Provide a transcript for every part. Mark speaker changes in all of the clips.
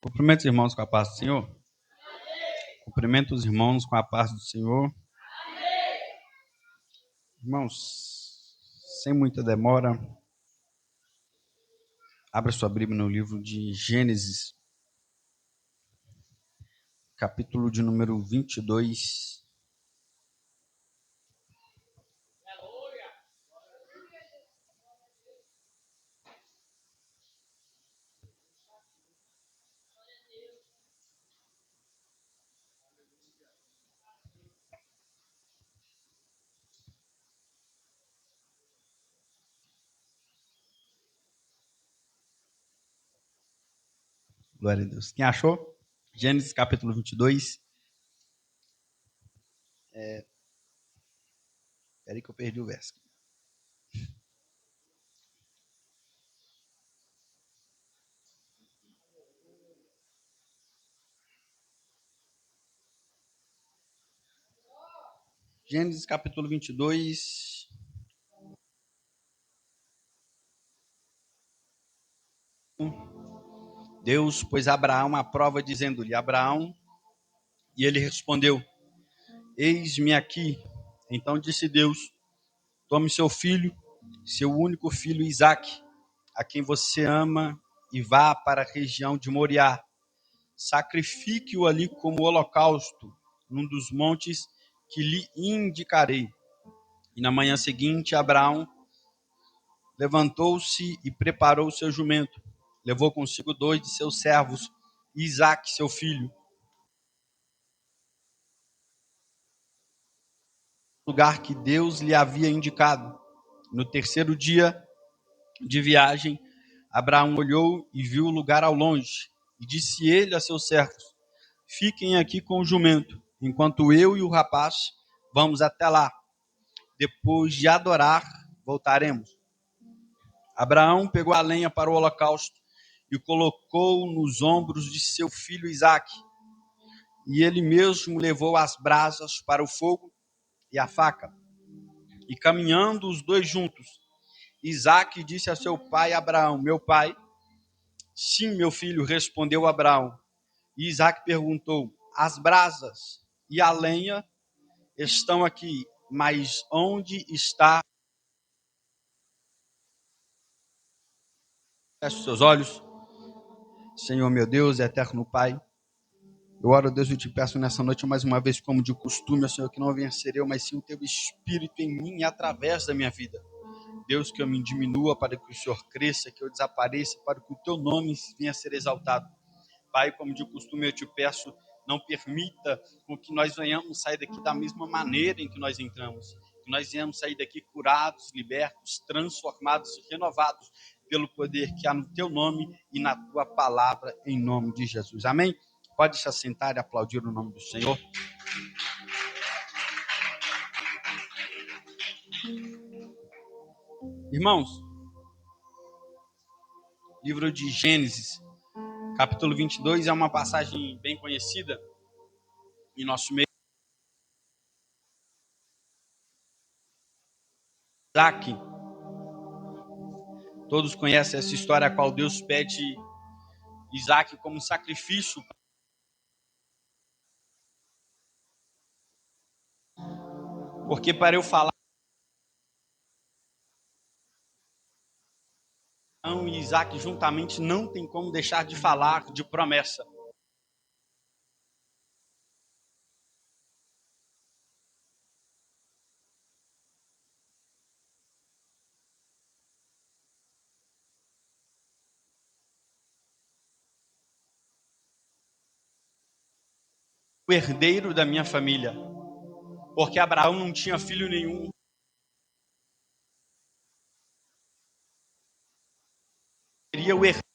Speaker 1: Cumprimento os irmãos com a paz do Senhor. Cumprimento os irmãos com a paz do Senhor. Irmãos, sem muita demora, abra sua Bíblia no livro de Gênesis, capítulo de número 22. Glória a Deus. Quem achou? Gênesis, capítulo 22. Espera aí que eu perdi o verso. Gênesis, capítulo 22. Deus pôs a Abraão à prova, dizendo-lhe: Abraão, e ele respondeu: Eis-me aqui. Então disse Deus: Tome seu filho, seu único filho Isaque, a quem você ama, e vá para a região de Moriá. Sacrifique-o ali como holocausto, num dos montes que lhe indicarei. E na manhã seguinte, Abraão levantou-se e preparou seu jumento. Levou consigo 2 de seus servos, e Isaque, seu filho, no lugar que Deus lhe havia indicado. No terceiro dia de viagem, Abraão olhou e viu o lugar ao longe. E disse ele a seus servos: Fiquem aqui com o jumento, enquanto eu e o rapaz vamos até lá. Depois de adorar, voltaremos. Abraão pegou a lenha para o holocausto e colocou nos ombros de seu filho Isaque. E ele mesmo levou as brasas para o fogo e a faca. E caminhando os dois juntos, Isaque disse a seu pai Abraão: Meu pai? Sim, meu filho, respondeu Abraão. E Isaque perguntou: As brasas e a lenha estão aqui, mas onde está? Feche os seus olhos. Senhor meu Deus, eterno Pai, eu oro, Deus, e te peço nessa noite mais uma vez, como de costume, Senhor, que não venha ser eu, mas sim o teu Espírito em mim e através da minha vida. Deus, que eu me diminua para que o Senhor cresça, que eu desapareça para que o teu nome venha a ser exaltado. Pai, como de costume eu te peço, não permita com que nós venhamos sair daqui da mesma maneira em que nós entramos. Que nós venhamos sair daqui curados, libertos, transformados e renovados pelo poder que há no teu nome e na tua palavra, em nome de Jesus. Amém? Pode se assentar e aplaudir o nome do Senhor. Irmãos, livro de Gênesis, capítulo 22, é uma passagem bem conhecida em nosso meio. Isaac, todos conhecem essa história a qual Deus pede Isaac como sacrifício. Porque para eu falar e Isaac juntamente não tem como deixar de falar de promessa. O herdeiro da minha família. Porque Abraão não tinha filho nenhum. Seria o herdeiro.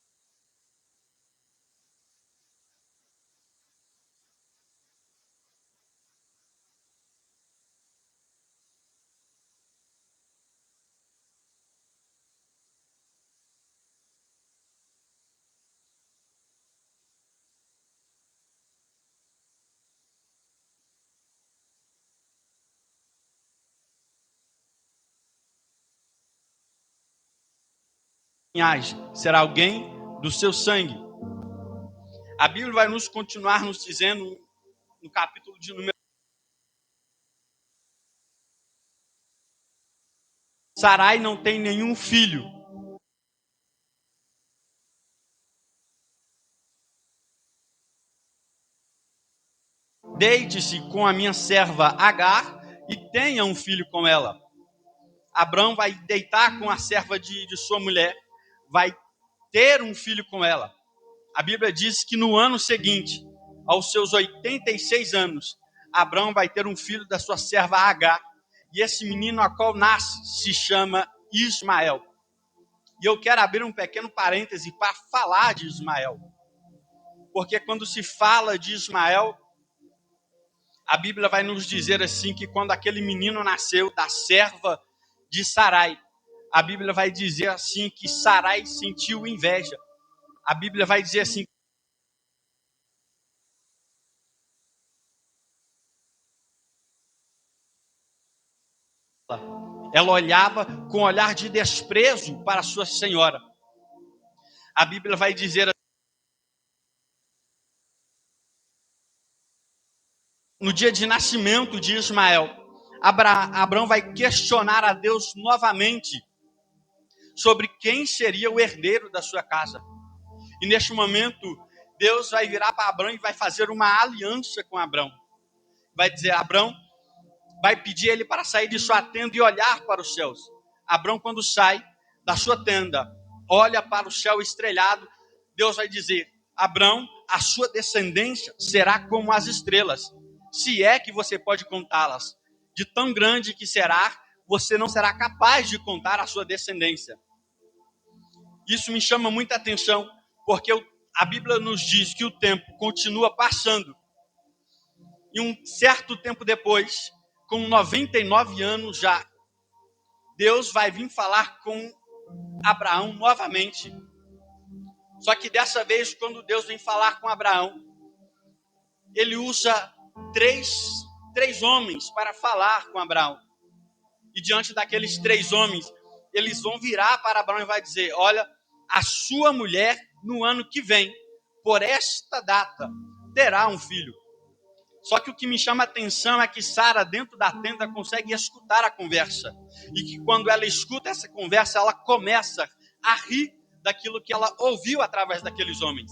Speaker 1: Será alguém do seu sangue. A Bíblia vai nos continuar nos dizendo no capítulo de número Sarai não tem nenhum filho. Deite-se com a minha serva Agar e tenha um filho com ela. Abrão vai deitar com a serva de sua mulher, vai ter um filho com ela. A Bíblia diz que no ano seguinte, aos seus 86 anos, Abrão vai ter um filho da sua serva Agar. E esse menino a qual nasce se chama Ismael. E eu quero abrir um pequeno parêntese para falar de Ismael. Porque quando se fala de Ismael, a Bíblia vai nos dizer assim que quando aquele menino nasceu da serva de Sarai, a Bíblia vai dizer assim que Sarai sentiu inveja. A Bíblia vai dizer assim, ela olhava com um olhar de desprezo para sua senhora. A Bíblia vai dizer no dia de nascimento de Ismael, Abraão vai questionar a Deus novamente sobre quem seria o herdeiro da sua casa. E neste momento, Deus vai virar para Abraão e vai fazer uma aliança com Abraão. Vai dizer, Abraão, vai pedir ele para sair de sua tenda e olhar para os céus. Abraão, quando sai da sua tenda, olha para o céu estrelado, Deus vai dizer, Abraão, a sua descendência será como as estrelas, se é que você pode contá-las. De tão grande que será, você não será capaz de contar a sua descendência. Isso me chama muita atenção, porque a Bíblia nos diz que o tempo continua passando. E um certo tempo depois, com 99 anos já, Deus vai vir falar com Abraão novamente. Só que dessa vez, quando Deus vem falar com Abraão, ele usa três homens para falar com Abraão. E diante daqueles três homens, eles vão virar para Abraão e vai dizer, olha, a sua mulher, no ano que vem, por esta data, terá um filho. Só que o que me chama a atenção é que Sara, dentro da tenda, consegue escutar a conversa. E que quando ela escuta essa conversa, ela começa a rir daquilo que ela ouviu através daqueles homens.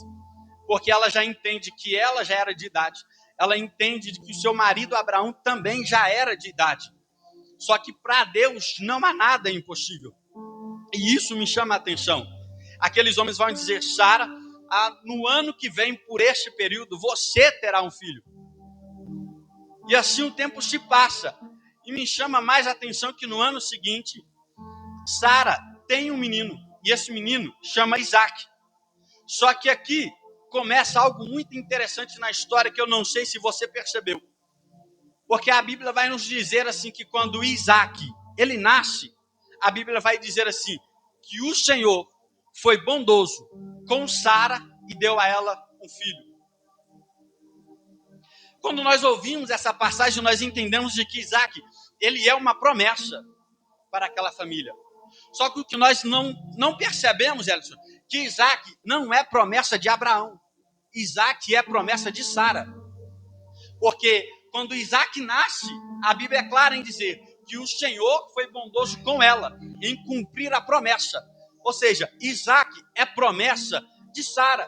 Speaker 1: Porque ela já entende que ela já era de idade. Ela entende que o seu marido Abraão também já era de idade. Só que para Deus não há nada impossível. E isso me chama a atenção. Aqueles homens vão dizer, Sara, no ano que vem, por este período, você terá um filho. E assim o tempo se passa. E me chama mais a atenção que no ano seguinte, Sara tem um menino. E esse menino chama Isaac. Só que aqui começa algo muito interessante na história que eu não sei se você percebeu. Porque a Bíblia vai nos dizer assim que quando Isaac, ele nasce, a Bíblia vai dizer assim, que o Senhor foi bondoso com Sara e deu a ela um filho. Quando nós ouvimos essa passagem, nós entendemos de que Isaac, ele é uma promessa para aquela família. Só que o que nós não percebemos, Elson, que Isaac não é promessa de Abraão. Isaac é promessa de Sara. Porque quando Isaac nasce, a Bíblia é clara em dizer que o Senhor foi bondoso com ela, em cumprir a promessa. Ou seja, Isaac é promessa de Sara.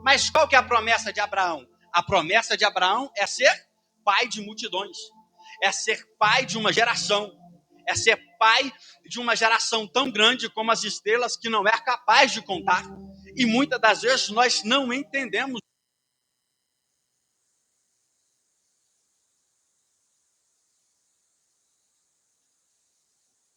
Speaker 1: Mas qual que é a promessa de Abraão? A promessa de Abraão é ser pai de multidões. É ser pai de uma geração. É ser pai de uma geração tão grande como as estrelas que não é capaz de contar. E muitas das vezes nós não entendemos.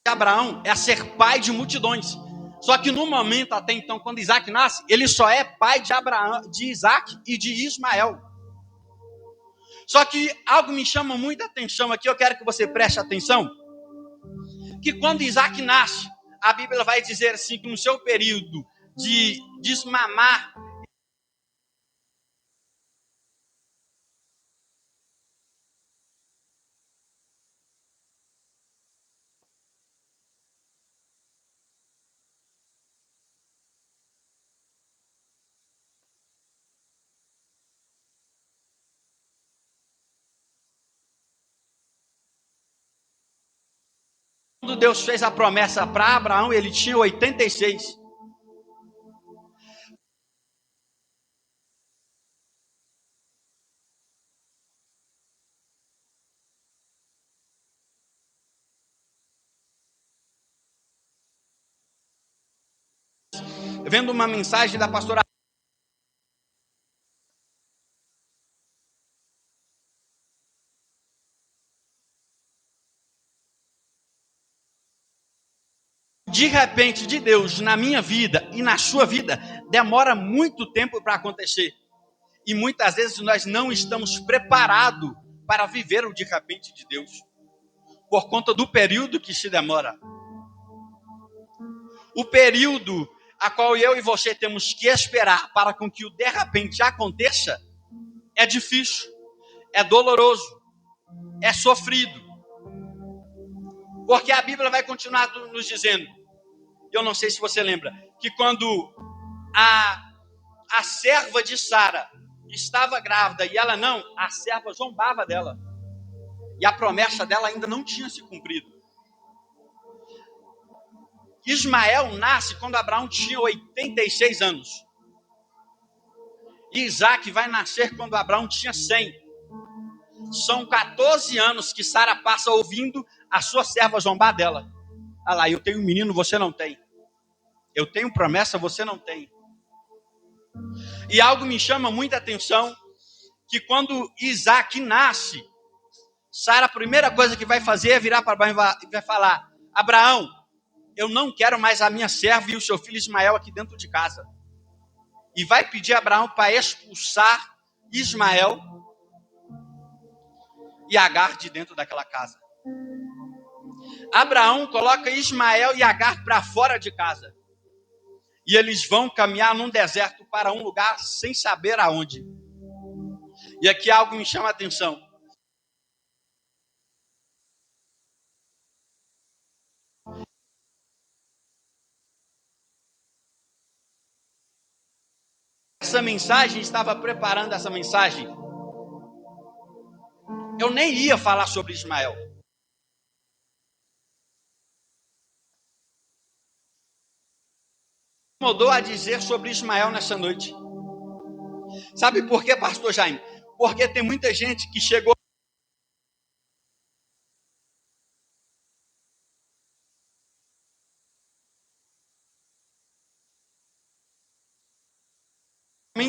Speaker 1: Abraão é ser pai de multidões. Só que no momento até então, quando Isaac nasce, ele só é pai de Abraão, de Isaac e de Ismael. Só que algo me chama muita atenção aqui, eu quero que você preste atenção, que quando Isaac nasce, a Bíblia vai dizer assim, que no seu período de desmamar, Quando Deus fez a promessa para Abraão, ele tinha 86. Vendo uma mensagem da pastora de repente de Deus na minha vida e na sua vida demora muito tempo para acontecer. E muitas vezes nós não estamos preparados para viver o de repente de Deus, por conta do período que se demora. O período a qual eu e você temos que esperar para com que o de repente aconteça é difícil, é doloroso, é sofrido. Porque a Bíblia vai continuar nos dizendo, eu não sei se você lembra, que quando a serva de Sara estava grávida e ela não, a serva zombava dela. E a promessa dela ainda não tinha se cumprido. Ismael nasce quando Abraão tinha 86 anos. Isaac vai nascer quando Abraão tinha 100. São 14 anos que Sara passa ouvindo a sua serva zombar dela. Ah lá, eu tenho um menino, você não tem. Eu tenho promessa, você não tem. E algo me chama muita atenção, que quando Isaac nasce, Sara, a primeira coisa que vai fazer é virar para Abraão e vai falar, Abraão, eu não quero mais a minha serva e o seu filho Ismael aqui dentro de casa. E vai pedir a Abraão para expulsar Ismael e Agar de dentro daquela casa. Abraão coloca Ismael e Agar para fora de casa. E eles vão caminhar num deserto para um lugar sem saber aonde. E aqui algo me chama a atenção. Essa mensagem, estava preparando essa mensagem. Eu nem ia falar sobre Ismael. Mudou a dizer sobre Ismael nessa noite. Sabe por quê, pastor Jaime? Porque tem muita gente que chegou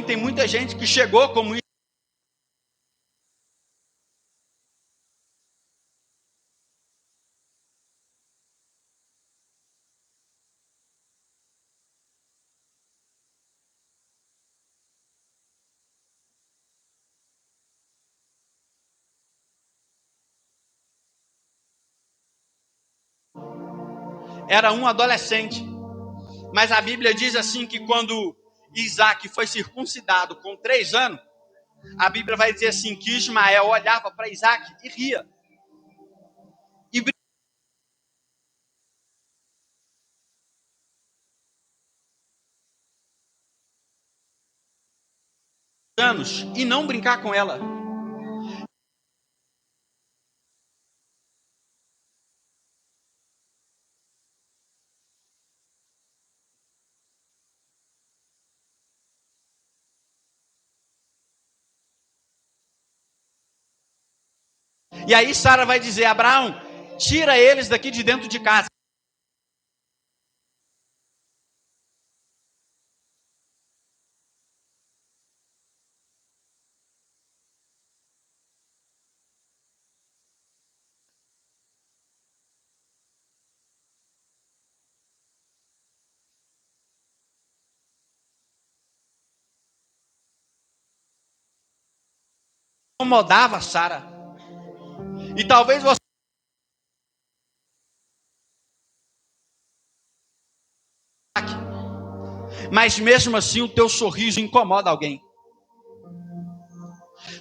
Speaker 1: tem muita gente que chegou como era um adolescente. Mas a Bíblia diz assim que quando Isaac foi circuncidado com 3 anos, a Bíblia vai dizer assim que Ismael olhava para Isaac e ria. E anos e não brincar com ela. E aí Sara vai dizer, Abraão, tira eles daqui de dentro de casa. Incomodava Sara. E talvez você, mas mesmo assim o teu sorriso incomoda alguém.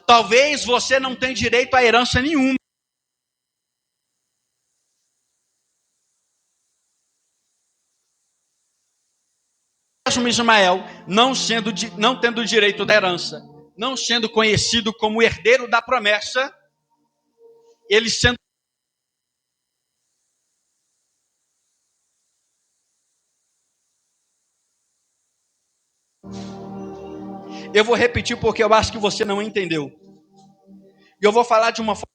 Speaker 1: Talvez você não tenha direito a herança nenhuma. Mesmo Ismael, não tendo direito da herança, não sendo conhecido como herdeiro da promessa, ele sendo Eu vou repetir porque eu acho que você não entendeu. E eu vou falar de uma forma.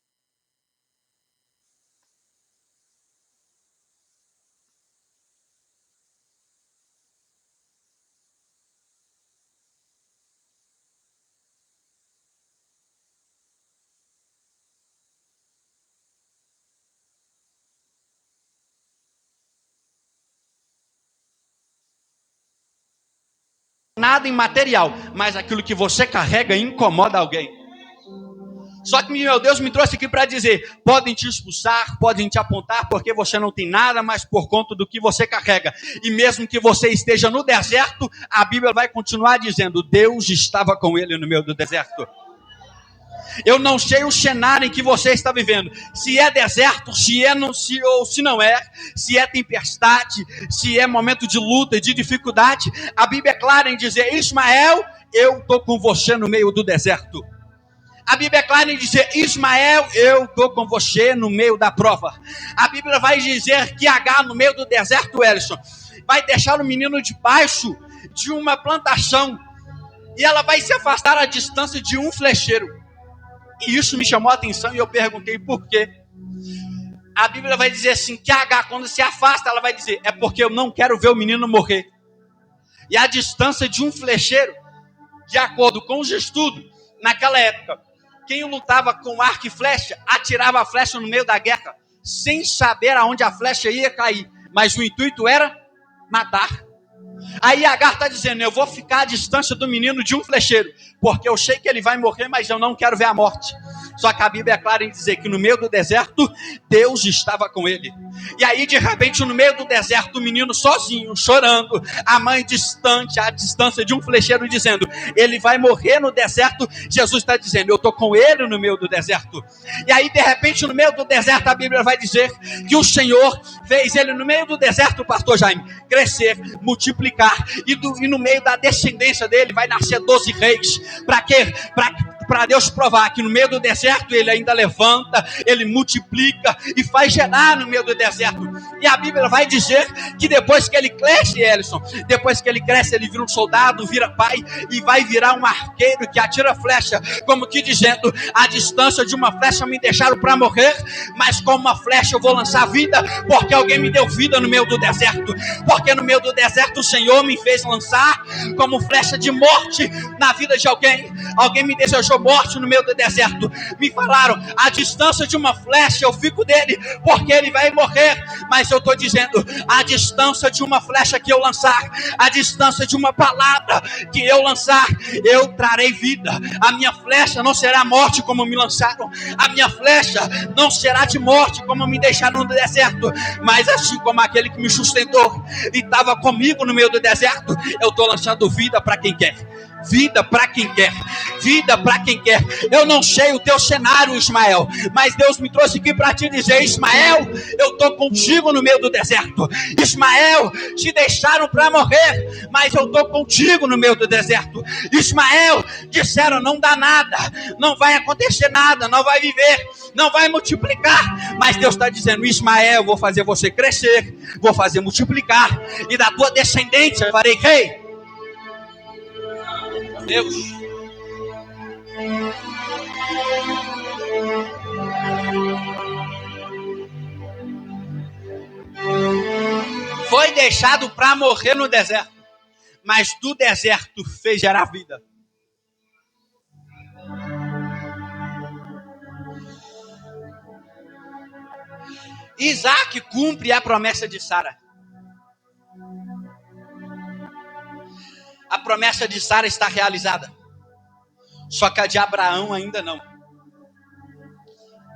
Speaker 1: Nada imaterial, mas aquilo que você carrega incomoda alguém. Só que meu Deus me trouxe aqui para dizer: podem te expulsar, podem te apontar, porque você não tem nada, mas por conta do que você carrega. E mesmo que você esteja no deserto, a Bíblia vai continuar dizendo: Deus estava com ele no meio do deserto. Eu não sei o cenário em que você está vivendo. Se é deserto, se é não, se ou se não é, se é tempestade, se é momento de luta e de dificuldade, a Bíblia é clara em dizer: Ismael, eu estou com você no meio do deserto. A Bíblia é clara em dizer: Ismael, eu estou com você no meio da prova. A Bíblia vai dizer que Agar, no meio do deserto, Ellison, vai deixar o menino debaixo de uma plantação e ela vai se afastar à distância de um flecheiro. E isso me chamou a atenção e eu perguntei por quê. A Bíblia vai dizer assim, que Agar, quando se afasta, ela vai dizer: é porque eu não quero ver o menino morrer. E a distância de um flecheiro, de acordo com os estudos, naquela época, quem lutava com arco e flecha, atirava a flecha no meio da guerra, sem saber aonde a flecha ia cair. Mas o intuito era matar. Aí Agar está dizendo: eu vou ficar à distância do menino de um flecheiro, porque eu sei que ele vai morrer, mas eu não quero ver a morte. Só que a Bíblia é clara em dizer que no meio do deserto, Deus estava com ele. E aí, de repente, no meio do deserto, o menino sozinho, chorando, a mãe distante, à distância de um flecheiro, dizendo: ele vai morrer no deserto. Jesus está dizendo: eu estou com ele no meio do deserto. E aí, de repente, no meio do deserto, a Bíblia vai dizer que o Senhor fez ele no meio do deserto, pastor Jaime, crescer, multiplicar, e no meio da descendência dele vai nascer 12 reis. Para quê? Para Deus provar que no meio do deserto ele ainda levanta, ele multiplica e faz gerar no meio do deserto. E a Bíblia vai dizer que depois que ele cresce, Ellison, depois que ele cresce, ele vira um soldado, vira pai e vai virar um arqueiro que atira flecha, como que dizendo: a distância de uma flecha me deixaram para morrer, mas com uma flecha eu vou lançar vida, porque alguém me deu vida no meio do deserto, porque no meio do deserto o Senhor me fez lançar como flecha de morte na vida de alguém. Alguém me desejou morte no meio do deserto, me falaram: a distância de uma flecha eu fico dele, porque ele vai morrer. Mas eu estou dizendo: a distância de uma flecha que eu lançar, a distância de uma palavra que eu lançar, eu trarei vida. A minha flecha não será morte como me lançaram, a minha flecha não será de morte como me deixaram no deserto, mas assim como aquele que me sustentou e estava comigo no meio do deserto, eu estou lançando vida para quem quer. Vida para quem quer, vida para quem quer. Eu não sei o teu cenário, Ismael, mas Deus me trouxe aqui para te dizer: Ismael, eu estou contigo no meio do deserto. Ismael, te deixaram para morrer, mas eu estou contigo no meio do deserto. Ismael, disseram: não dá nada, não vai acontecer nada, não vai viver, não vai multiplicar, mas Deus está dizendo: Ismael, vou fazer você crescer, vou fazer multiplicar, e da tua descendência farei rei. Deus. Foi deixado para morrer no deserto, mas do deserto fez gerar vida. Isaac cumpre a promessa de Sara. A promessa de Sara está realizada, só que a de Abraão ainda não.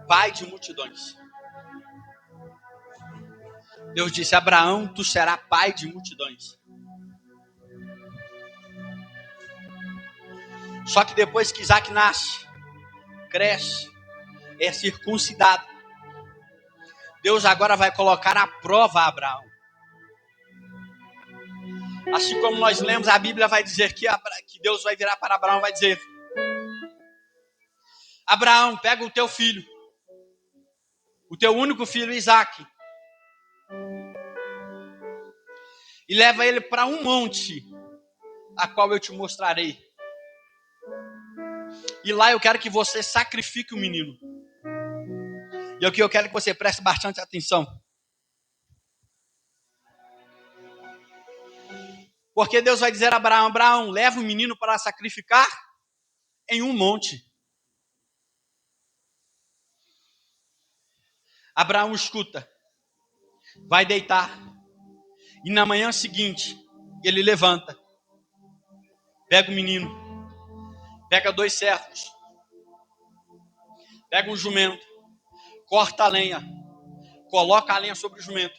Speaker 1: Pai de multidões. Deus disse: Abraão, tu serás pai de multidões. Só que depois que Isaac nasce, cresce, é circuncidado, Deus agora vai colocar à prova a Abraão. Assim como nós lemos, a Bíblia vai dizer que Deus vai virar para Abraão e vai dizer: Abraão, pega o teu filho, o teu único filho Isaac, e leva ele para um monte, a qual eu te mostrarei. E lá eu quero que você sacrifique o menino. E aqui eu quero que você preste bastante atenção. Porque Deus vai dizer a Abraão: Abraão, leva o menino para sacrificar em um monte. Abraão escuta, vai deitar. E na manhã seguinte, ele levanta, pega o menino, pega 2 servos, pega um jumento, corta a lenha, coloca a lenha sobre o jumento.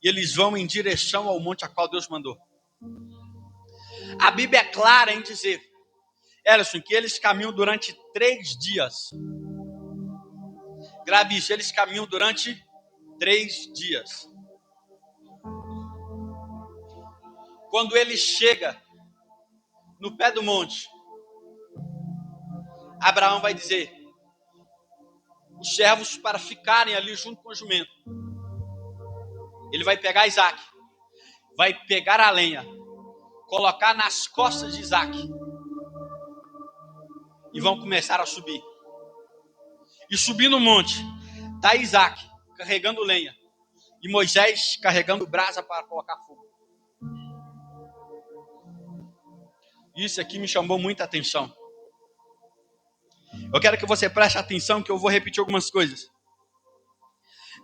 Speaker 1: E eles vão em direção ao monte a qual Deus mandou. A Bíblia é clara em dizer, Ellison, que eles caminham durante 3 dias. Grave isso, eles caminham durante 3 dias. Quando ele chega no pé do monte, Abraão vai dizer, os servos para ficarem ali junto com o jumento. Ele vai pegar Isaac, vai pegar a lenha, colocar nas costas de Isaac e vão começar a subir. E subir no monte, está Isaac carregando lenha e Moisés carregando brasa para colocar fogo. Isso aqui me chamou muita atenção. Eu quero que você preste atenção que eu vou repetir algumas coisas.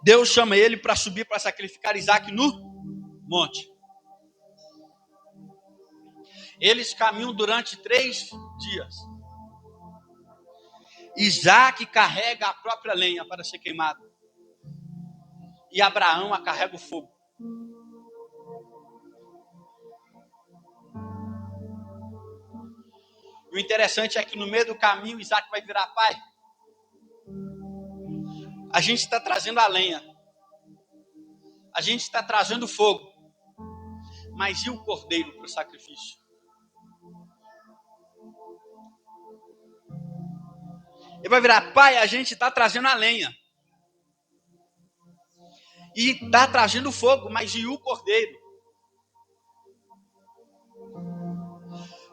Speaker 1: Deus chama ele para subir para sacrificar Isaac no monte. Eles caminham durante 3 dias. Isaac carrega a própria lenha para ser queimado. E Abraão a carrega o fogo. O interessante é que no meio do caminho Isaac vai virar: pai, a gente está trazendo a lenha. A gente está trazendo fogo. Mas e o cordeiro para o sacrifício? Ele vai virar: pai, a gente está trazendo a lenha. E está trazendo fogo, mas e o cordeiro?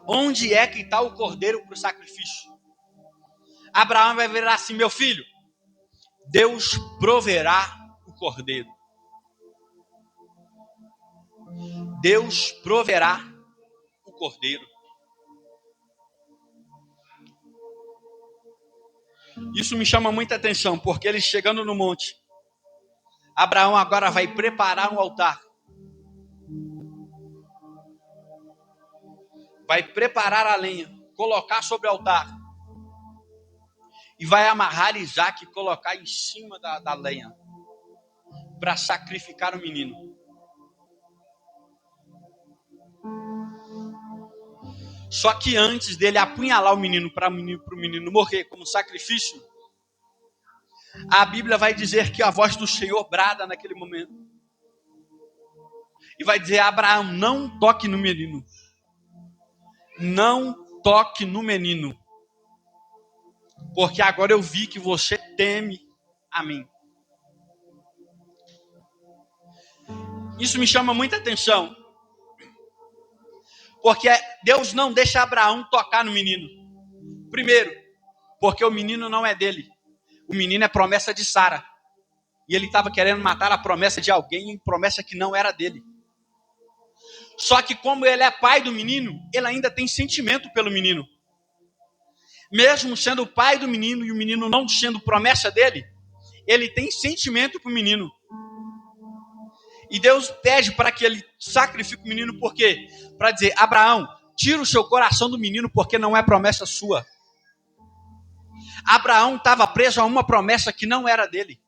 Speaker 1: Onde é que está o cordeiro para o sacrifício? Abraão vai virar assim: meu filho, Deus proverá o cordeiro. Deus proverá o cordeiro. Isso me chama muita atenção, porque eles chegando no monte, Abraão agora vai preparar um altar. Vai preparar a lenha, colocar sobre o altar. E vai amarrar Isaac e colocar em cima da lenha. Para sacrificar o menino. Só que antes dele apunhalar o menino para o menino morrer como sacrifício, a Bíblia vai dizer que a voz do Senhor brada naquele momento. E vai dizer: Abraão, não toque no menino. Não toque no menino. Porque agora eu vi que você teme a mim. Isso me chama muita atenção. Porque Deus não deixa Abraão tocar no menino. Primeiro, porque o menino não é dele. O menino é promessa de Sara. E ele estava querendo matar a promessa de alguém, promessa que não era dele. Só que como ele é pai do menino, ele ainda tem sentimento pelo menino. Mesmo sendo o pai do menino e o menino não sendo promessa dele, ele tem sentimento para o menino. E Deus pede para que ele sacrifique o menino, por quê? Para dizer: Abraão, tira o seu coração do menino, porque não é promessa sua. Abraão estava preso a uma promessa que não era dele.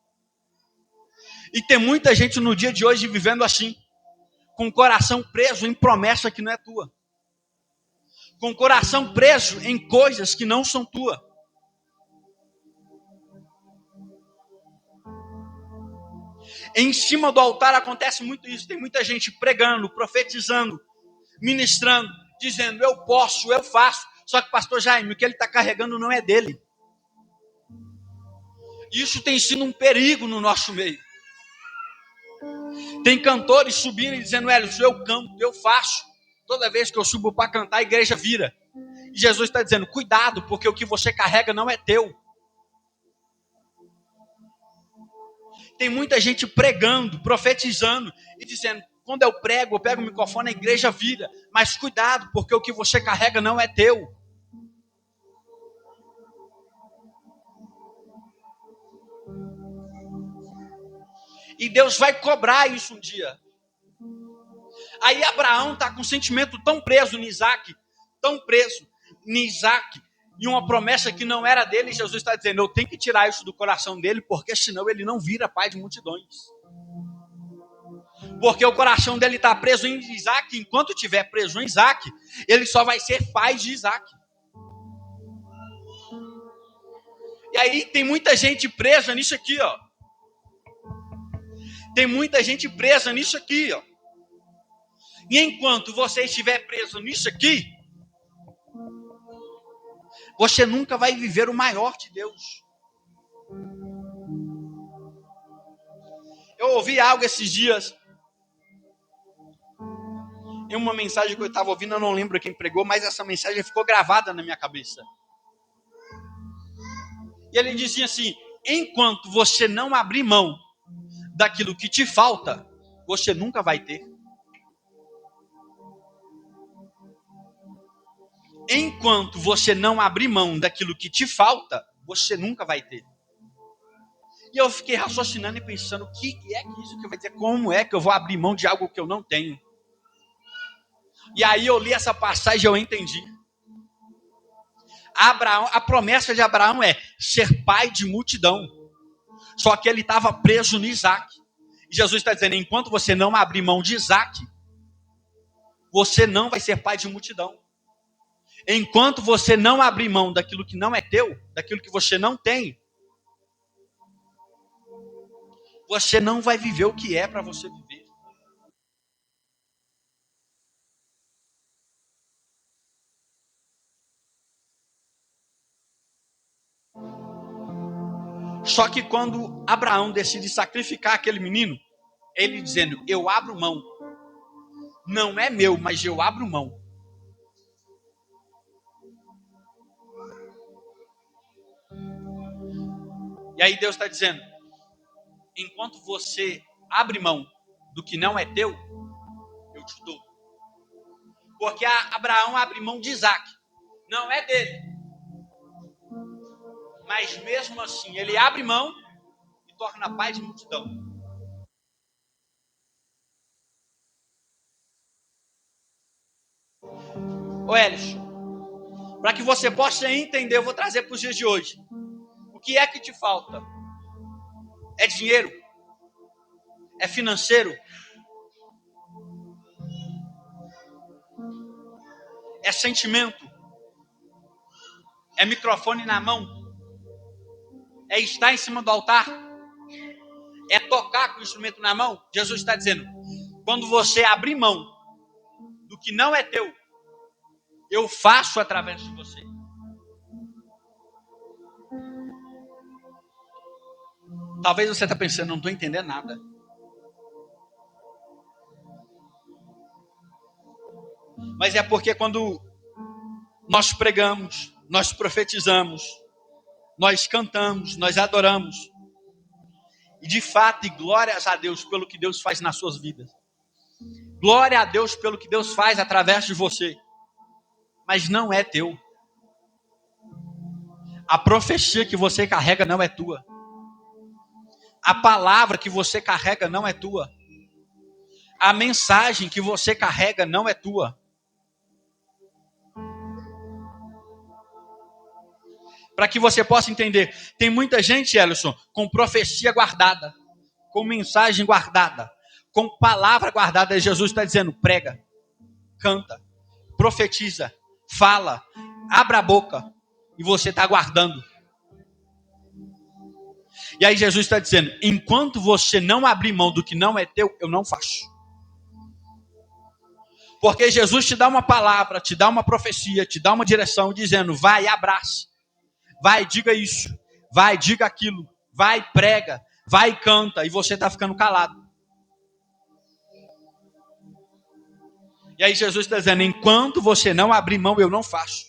Speaker 1: E tem muita gente no dia de hoje vivendo assim, com o coração preso em promessa que não é tua. Com o coração preso em coisas que não são tua. Em cima do altar acontece muito isso. Tem muita gente pregando, profetizando, ministrando, dizendo: eu posso, eu faço. Só que pastor Jaime, o que ele está carregando não é dele. Isso tem sido um perigo no nosso meio. Tem cantores subindo e dizendo: eu canto, eu faço. Toda vez que eu subo para cantar, a igreja vira. E Jesus está dizendo, cuidado, porque o que você carrega não é teu. Tem muita gente pregando, profetizando e dizendo, quando eu pego o microfone, a igreja vira. Mas cuidado, porque o que você carrega não é teu. E Deus vai cobrar isso um dia. Aí Abraão está com um sentimento tão preso em Isaac, e uma promessa que não era dele, e Jesus está dizendo, eu tenho que tirar isso do coração dele, porque senão ele não vira pai de multidões. Porque o coração dele está preso em Isaac, enquanto estiver preso em Isaac, ele só vai ser pai de Isaac. E aí tem muita gente presa nisso aqui, ó. Tem muita gente presa nisso aqui, ó. E enquanto você estiver preso nisso aqui, você nunca vai viver o maior de Deus. Eu ouvi algo esses dias, em uma mensagem que eu estava ouvindo, eu não lembro quem pregou, mas essa mensagem ficou gravada na minha cabeça. E ele dizia assim, enquanto você não abrir mão daquilo que te falta, você nunca vai ter. Enquanto você não abrir mão daquilo que te falta, você nunca vai ter. E eu fiquei raciocinando e pensando, o que é que isso que vai dizer? Como é que eu vou abrir mão de algo que eu não tenho? E aí eu li essa passagem e eu entendi. Abraão, a promessa de Abraão é ser pai de multidão. Só que ele estava preso no Isaac. E Jesus está dizendo, enquanto você não abrir mão de Isaac, você não vai ser pai de multidão. Enquanto você não abrir mão daquilo que não é teu, daquilo que você não tem, você não vai viver o que é para você viver. Só que quando Abraão decide sacrificar aquele menino, ele dizendo, eu abro mão. Não é meu, mas eu abro mão. E aí Deus está dizendo, enquanto você abre mão do que não é teu, eu te dou. Porque Abraão abre mão de Isaac. Não é dele. Mas mesmo assim, ele abre mão e torna pai de multidão. Ô Elisson, para que você possa entender, eu vou trazer para os dias de hoje. O que é que te falta? É dinheiro? É financeiro? É sentimento? É microfone na mão? É estar em cima do altar? É tocar com o instrumento na mão? Jesus está dizendo, quando você abrir mão do que não é teu, eu faço através de você. Talvez você está pensando, não estou entendendo nada. Mas é porque quando nós pregamos, nós profetizamos, nós cantamos, nós adoramos. E de fato, e glórias a Deus pelo que Deus faz nas suas vidas. Glória a Deus pelo que Deus faz através de você. Mas não é teu. A profecia que você carrega não é tua. A palavra que você carrega não é tua. A mensagem que você carrega não é tua. Para que você possa entender, tem muita gente, Ellison, com profecia guardada, com mensagem guardada, com palavra guardada. E Jesus está dizendo, prega, canta, profetiza, fala, abra a boca, e você está guardando. E aí Jesus está dizendo, enquanto você não abrir mão do que não é teu, eu não faço. Porque Jesus te dá uma palavra, te dá uma profecia, te dá uma direção, dizendo, vai, abraça. Vai, diga isso. Vai, diga aquilo. Vai, prega. Vai, canta. E você está ficando calado. E aí Jesus está dizendo, enquanto você não abrir mão, eu não faço.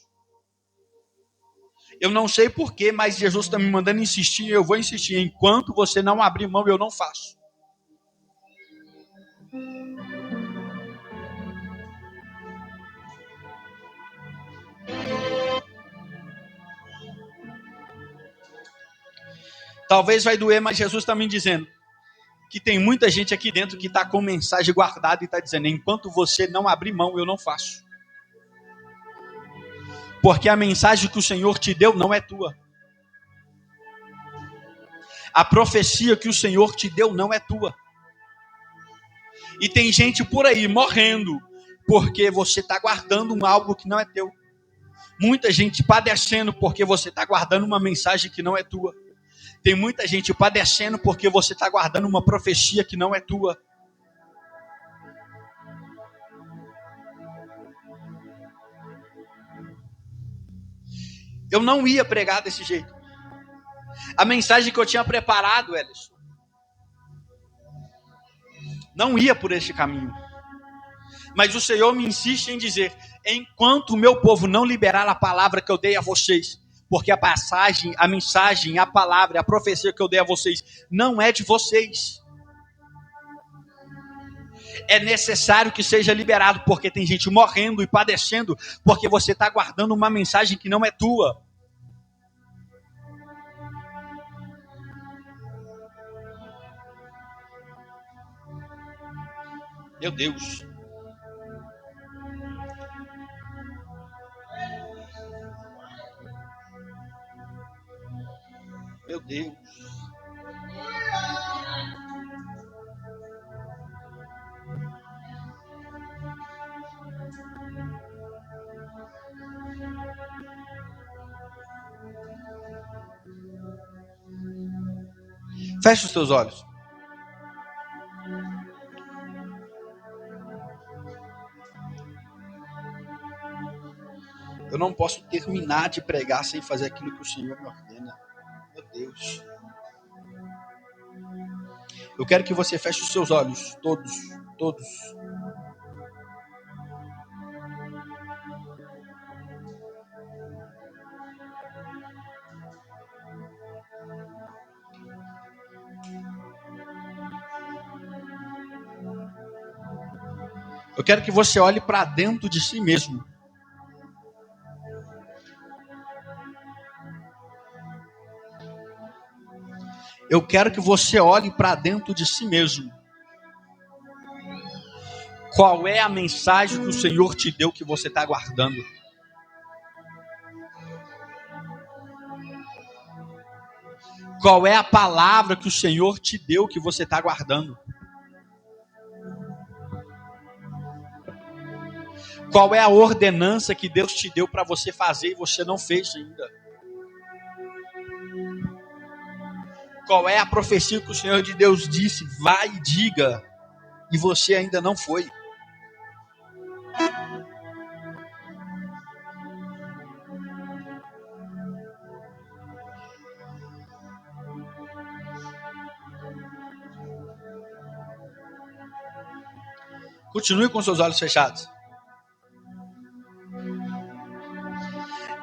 Speaker 1: Eu não sei porquê, mas Jesus está me mandando insistir, eu vou insistir. Enquanto você não abrir mão, eu não faço. Talvez vai doer, mas Jesus está me dizendo que tem muita gente aqui dentro que está com mensagem guardada e está dizendo: enquanto você não abrir mão, eu não faço. Porque a mensagem que o Senhor te deu não é tua. A profecia que o Senhor te deu não é tua. E tem gente por aí morrendo porque você está guardando algo que não é teu. Muita gente padecendo porque você está guardando uma mensagem que não é tua. Tem muita gente padecendo porque você está guardando uma profecia que não é tua. Eu não ia pregar desse jeito. A mensagem que eu tinha preparado, Ellison, não ia por esse caminho. Mas o Senhor me insiste em dizer: enquanto o meu povo não liberar a palavra que eu dei a vocês, porque a passagem, a mensagem, a palavra, a profecia que eu dei a vocês não é de vocês. É necessário que seja liberado, porque tem gente morrendo e padecendo, porque você está guardando uma mensagem que não é tua. Meu Deus. Meu Deus. Feche os seus olhos. Eu não posso terminar de pregar sem fazer aquilo que o Senhor me ordena. Meu Deus. Eu quero que você feche os seus olhos, todos, todos. Eu quero que você olhe para dentro de si mesmo. Eu quero que você olhe para dentro de si mesmo. Qual é a mensagem que o Senhor te deu que você está guardando? Qual é a palavra que o Senhor te deu que você está guardando? Qual é a ordenança que Deus te deu para você fazer e você não fez ainda? Qual é a profecia que o Senhor de Deus disse, vai e diga, e você ainda não foi? Continue com seus olhos fechados.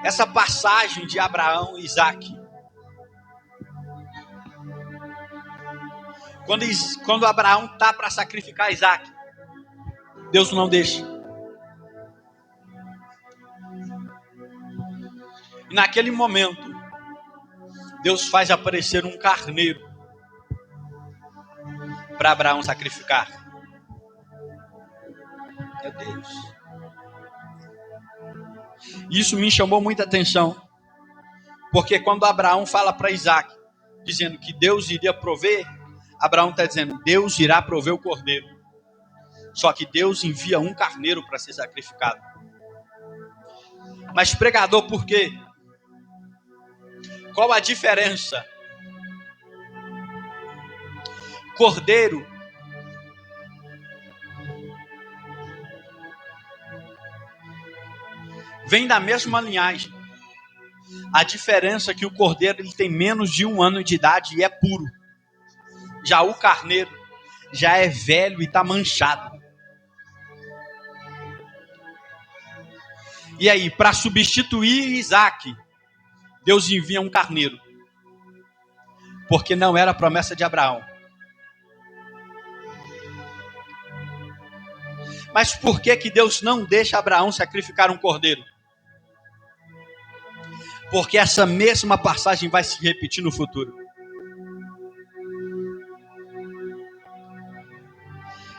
Speaker 1: Essa passagem de Abraão e Isaac, quando Abraão está para sacrificar Isaac, Deus não deixa. E naquele momento, Deus faz aparecer um carneiro para Abraão sacrificar. Meu Deus. Isso me chamou muita atenção, porque quando Abraão fala para Isaac, dizendo que Deus iria prover, Abraão está dizendo, Deus irá prover o cordeiro. Só que Deus envia um carneiro para ser sacrificado. Mas pregador, por quê? Qual a diferença? Cordeiro vem da mesma linhagem. A diferença é que o cordeiro ele tem menos de 1 ano de idade e é puro. Já o carneiro já é velho e está manchado. E aí, para substituir Isaac, Deus envia um carneiro, porque não era a promessa de Abraão. Mas por que Deus não deixa Abraão sacrificar um cordeiro? Porque essa mesma passagem vai se repetir no futuro.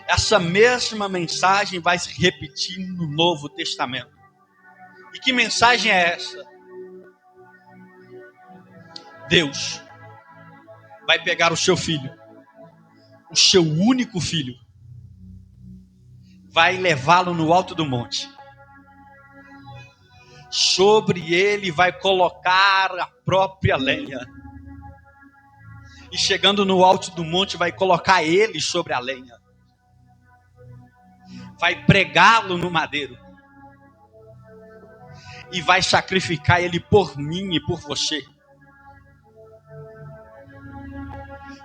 Speaker 1: Essa mesma mensagem vai se repetir no Novo Testamento. E que mensagem é essa? Deus vai pegar o seu filho, o seu único filho, vai levá-lo no alto do monte. Sobre ele vai colocar a própria lenha. E chegando no alto do monte, vai colocar ele sobre a lenha. Vai pregá-lo no madeiro. E vai sacrificar ele por mim e por você.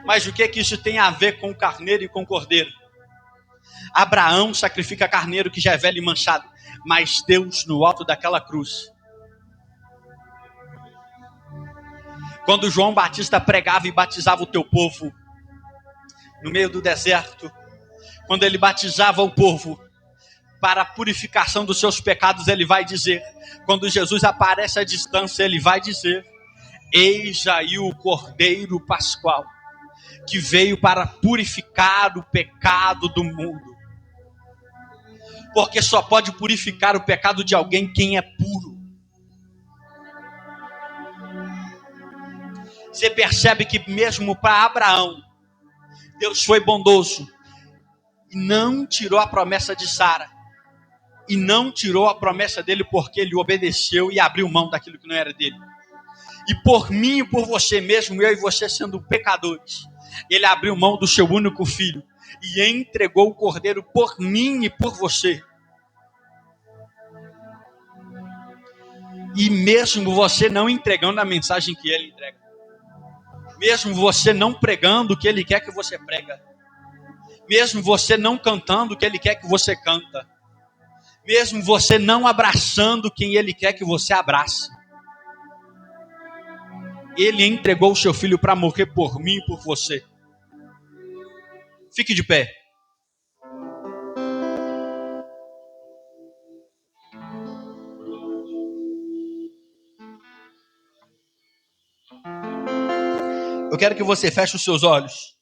Speaker 1: Mas o que isso tem a ver com o carneiro e com o cordeiro? Abraão sacrifica carneiro que já é velho e manchado. Mas Deus no alto daquela cruz. Quando João Batista pregava e batizava o teu povo no meio do deserto, quando ele batizava o povo para a purificação dos seus pecados, ele vai dizer, quando Jesus aparece à distância, ele vai dizer: eis aí o Cordeiro Pascual, que veio para purificar o pecado do mundo. Porque só pode purificar o pecado de alguém quem é puro. Você percebe que mesmo para Abraão, Deus foi bondoso e não tirou a promessa de Sara. E não tirou a promessa dele porque ele obedeceu e abriu mão daquilo que não era dele. E por mim e por você mesmo, eu e você sendo pecadores, ele abriu mão do seu único filho e entregou o cordeiro por mim e por você. E mesmo você não entregando a mensagem que ele entrega, mesmo você não pregando o que ele quer que você prega, mesmo você não cantando o que ele quer que você canta, mesmo você não abraçando quem ele quer que você abrace, ele entregou o seu filho para morrer por mim e por você. Fique de pé. Eu quero que você feche os seus olhos.